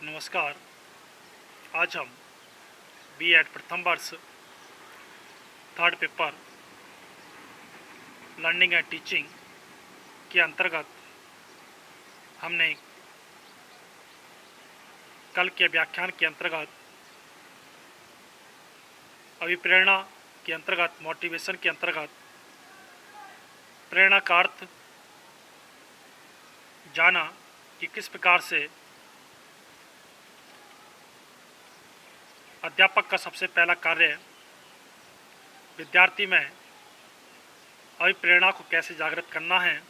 नमस्कार। आज हम बीएड प्रथम वर्ष third paper learning and teaching के अंतर्गत हमने कल के व्याख्यान के अंतर्गत अभिप्रेरणा के अंतर्गत मोटिवेशन के अंतर्गत प्रेरणा का अर्थ जाना कि किस प्रकार से अध्यापक का सबसे पहला कार्य विद्यार्थी में अभिप्रेरणा को कैसे जागृत करना है।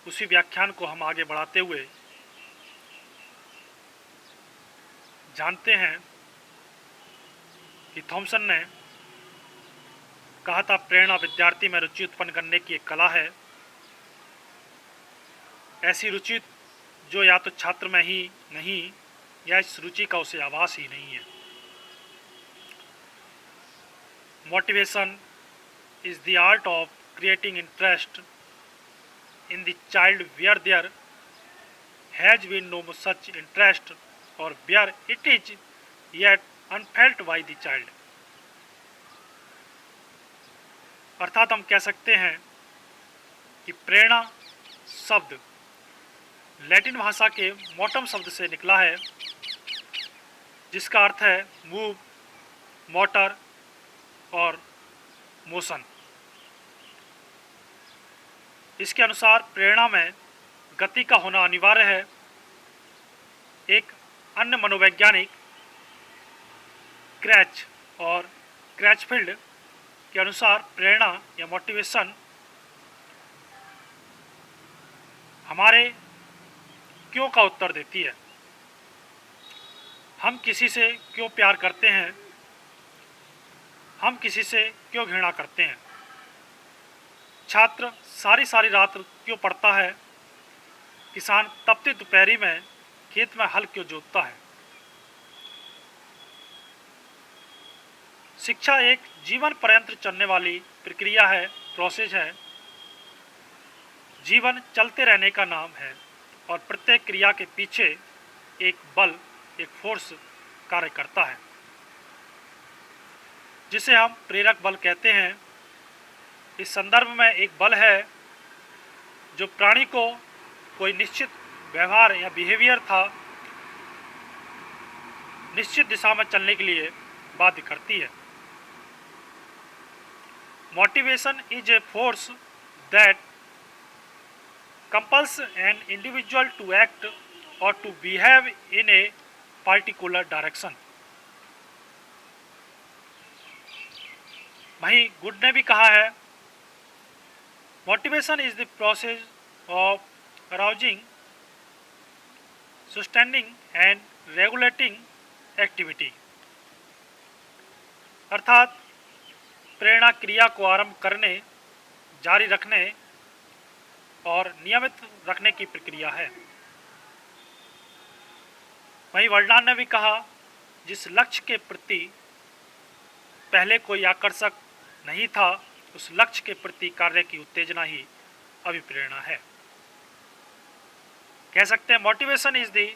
उसी व्याख्यान को हम आगे बढ़ाते हुए जानते हैं कि थॉमसन ने कहा था प्रेरणा विद्यार्थी में रुचि उत्पन्न करने की एक कला है। ऐसी रुचि जो या तो छात्र में ही नहीं या इस रुचि का उसे आभास ही नहीं है। Motivation is the art of creating interest in the child where there has been no such interest और where it is yet unfelt by the child. अर्थात हम कह सकते हैं कि प्रेरणा शब्द लैटिन भाषा के मोटम शब्द से निकला है, जिसका अर्थ है मूव, मोटर और मोशन। इसके अनुसार प्रेरणा में गति का होना अनिवार्य है। एक अन्य मनोवैज्ञानिक क्रैच और क्रैचफील्ड के अनुसार प्रेरणा या मोटिवेशन हमारे क्यों का उत्तर देती है। हम किसी से क्यों प्यार करते हैं, हम किसी से क्यों घृणा करते हैं, छात्र सारी रात क्यों पढ़ता है, किसान तपती दोपहरी में खेत में हल क्यों जोतता है। शिक्षा एक जीवन पर्यंत चलने वाली प्रक्रिया है, प्रोसेस है। जीवन चलते रहने का नाम है और प्रत्येक क्रिया के पीछे एक बल, एक फोर्स कार्य करता है, जिसे हम प्रेरक बल कहते हैं। इस संदर्भ में एक बल है जो प्राणी को कोई निश्चित व्यवहार या बिहेवियर था निश्चित दिशा में चलने के लिए बाध्य करती है। Motivation is a force that compels an individual to act or to behave in a particular direction। वहीं गुड ने भी कहा है motivation is the process of arousing, sustaining and regulating activity. अर्थात प्रेरणा क्रिया को आरंभ करने, जारी रखने और नियमित रखने की प्रक्रिया है। वहीं वर्णन ने भी कहा जिस लक्ष्य के प्रति पहले कोई आकर्षक नहीं था, उस लक्ष्य के प्रति कार्य की उत्तेजना ही अभिप्रेरणा है। कह सकते हैं motivation is the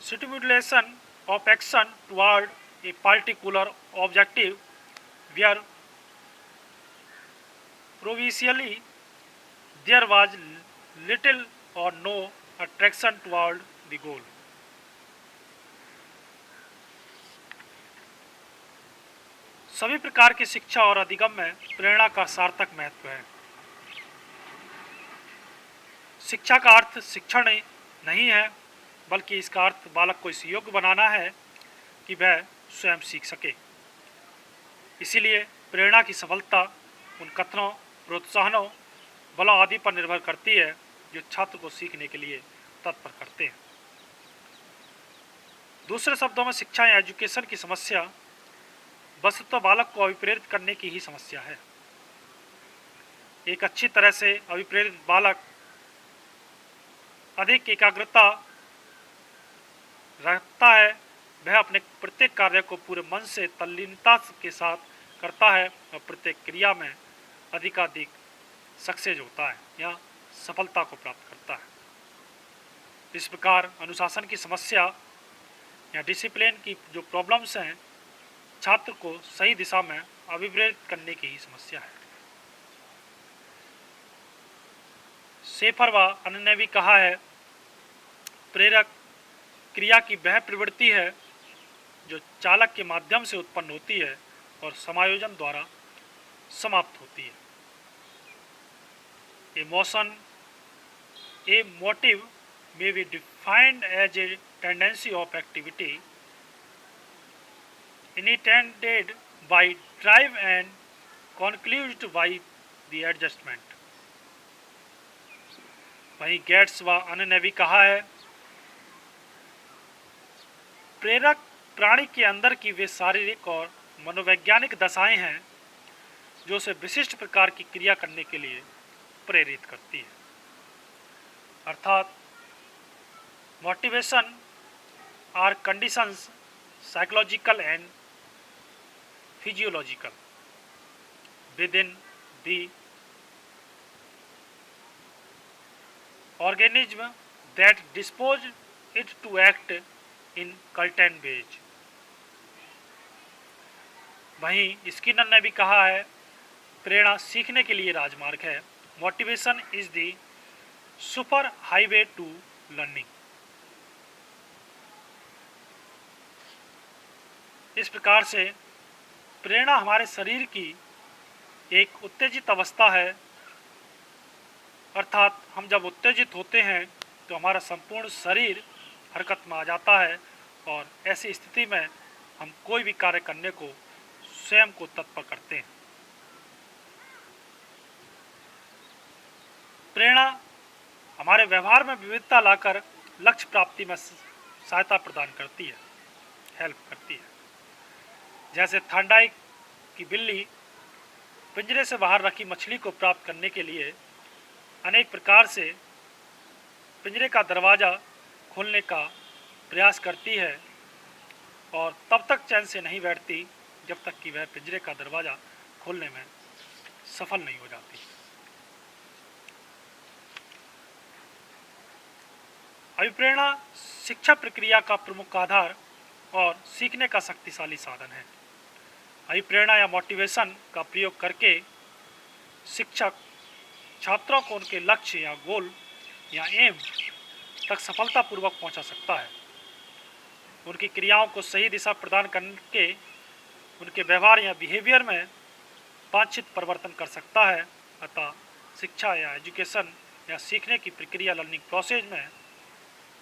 stimulation of action toward a particular objective where Provincially, there was little or no attraction toward the goal। सभी प्रकार की शिक्षा और अधिगम में प्रेरणा का सार्थक महत्व है। शिक्षा का अर्थ शिक्षण नहीं है, बल्कि इसका अर्थ बालक को इस योग्य बनाना है कि वह स्वयं सीख सके। इसीलिए प्रेरणा की सफलता उन कथनों, प्रोत्साहनों, बलों आदि पर निर्भर करती है जो छात्र को सीखने के लिए तत्पर करते हैं। दूसरे शब्दों में शिक्षा या एजुकेशन की समस्या वस्तुतः बालक को अभिप्रेरित करने की ही समस्या है। एक अच्छी तरह से अभिप्रेरित बालक अधिक एकाग्रता रखता है, वह अपने प्रत्येक कार्य को पूरे मन से तल्लीनता के साथ करता है और प्रत्येक क्रिया में अधिकाधिक सक्सेस होता है या सफलता को प्राप्त करता है। इस प्रकार अनुशासन की समस्या या डिसिप्लिन की जो प्रॉब्लम्स हैं, छात्र को सही दिशा में अभिप्रेरित करने की ही समस्या है। शेफर व अन्य ने भी कहा है, प्रेरक क्रिया की वह प्रवृत्ति है जो चालक के माध्यम से उत्पन्न होती है और समायोजन द्वारा समाप्त होती है। ए motive may be defined as a tendency of activity initiated by drive and concluded by the adjustment। वहीं गेट्स व अन्य ने भी कहा है, प्रेरक प्राणी के अंदर की वे शारीरिक और मनोवैज्ञानिक दशाएं हैं जो उसे विशिष्ट प्रकार की क्रिया करने के लिए प्रेरित करती है। अर्थात motivation are conditions psychological and physiological within the organism that dispose it to act in certain ways। वहीं स्किनर ने भी कहा है, प्रेरणा सीखने के लिए राजमार्ग है। Motivation is the super highway to learning. इस प्रकार से प्रेरणा हमारे शरीर की एक उत्तेजित अवस्था है, अर्थात हम जब उत्तेजित होते हैं तो हमारा संपूर्ण शरीर हरकत में आ जाता है और ऐसी स्थिति में हम कोई भी कार्य करने को स्वयं को तत्पर करते हैं। प्रेरणा हमारे व्यवहार में विविधता लाकर लक्ष्य प्राप्ति में सहायता प्रदान करती है, हेल्प करती है। जैसे थांडाई की बिल्ली पिंजरे से बाहर रखी मछली को प्राप्त करने के लिए अनेक प्रकार से पिंजरे का दरवाज़ा खोलने का प्रयास करती है और तब तक चैन से नहीं बैठती जब तक कि वह पिंजरे का दरवाज़ा खोलने में सफल नहीं हो जाती। अभिप्रेरणा शिक्षा प्रक्रिया का प्रमुख आधार और सीखने का शक्तिशाली साधन है। अभिप्रेरणा या मोटिवेशन का प्रयोग करके शिक्षक छात्रों को उनके लक्ष्य या गोल या एम तक सफलतापूर्वक पहुंचा सकता है। उनकी क्रियाओं को सही दिशा प्रदान करके उनके व्यवहार या बिहेवियर में वांछित परिवर्तन कर सकता है। अतः शिक्षा या एजुकेशन या सीखने की प्रक्रिया लर्निंग प्रोसेस में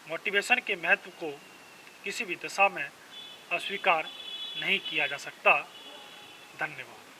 मोटिवेशन के महत्व को किसी भी दिशा में अस्वीकार नहीं किया जा सकता। धन्यवाद।